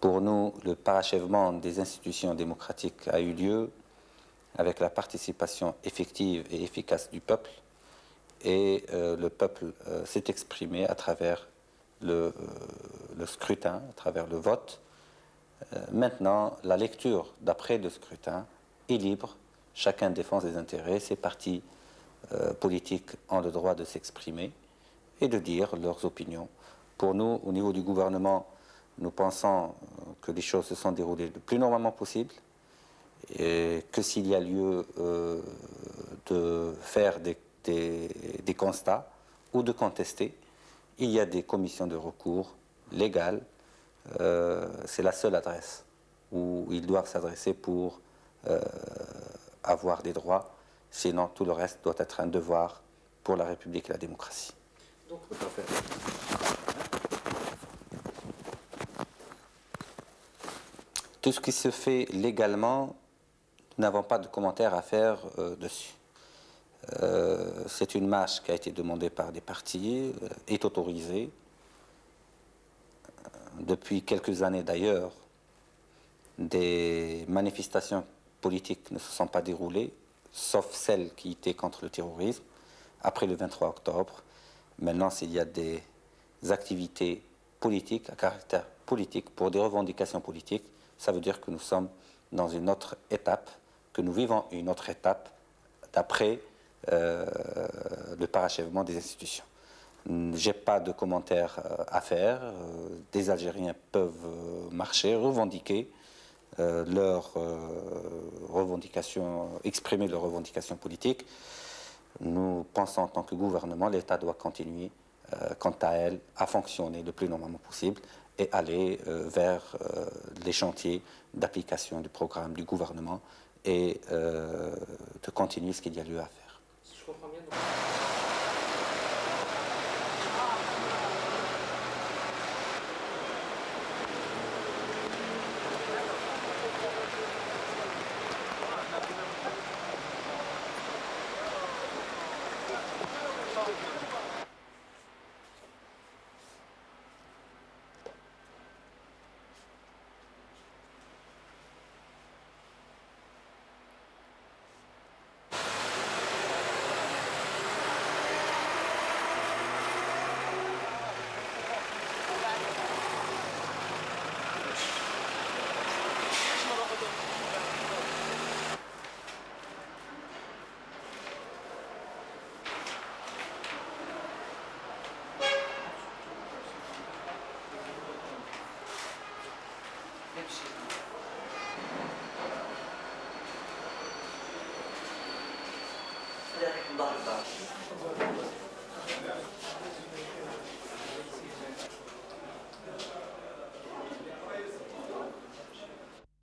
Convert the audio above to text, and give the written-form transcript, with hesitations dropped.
Pour nous, le parachèvement des institutions démocratiques a eu lieu avec la participation effective et efficace du peuple, et le peuple s'est exprimé à travers le scrutin, à travers le vote. Maintenant, la lecture d'après le scrutin est libre. Chacun défend ses intérêts. Ces partis politiques ont le droit de s'exprimer et de dire leurs opinions. Pour nous, au niveau du gouvernement, nous pensons que les choses se sont déroulées le plus normalement possible, et que s'il y a lieu de faire des constats ou de contester, il y a des commissions de recours légales. C'est la seule adresse où ils doivent s'adresser pour avoir des droits. Sinon, tout le reste doit être un devoir pour la République et la démocratie. Donc, tout ce qui se fait légalement, nous n'avons pas de commentaires à faire dessus. C'est une marche qui a été demandée par des partis, est autorisée. Depuis quelques années d'ailleurs, des manifestations politiques ne se sont pas déroulées, sauf celles qui étaient contre le terrorisme, après le 23 octobre. Maintenant, s'il y a des activités politiques, à caractère politique, pour des revendications politiques, ça veut dire que nous sommes dans une autre étape, que nous vivons une autre étape d'après le parachèvement des institutions. J'ai pas de commentaires à faire. Des Algériens peuvent marcher, revendiquer leurs revendications, exprimer leurs revendications politiques. Nous pensons en tant que gouvernement, l'État doit continuer, quant à elle, à fonctionner le plus normalement possible et aller vers les chantiers d'application du programme du gouvernement et de continuer ce qu'il y a lieu à faire. Si je comprends bien, donc... الله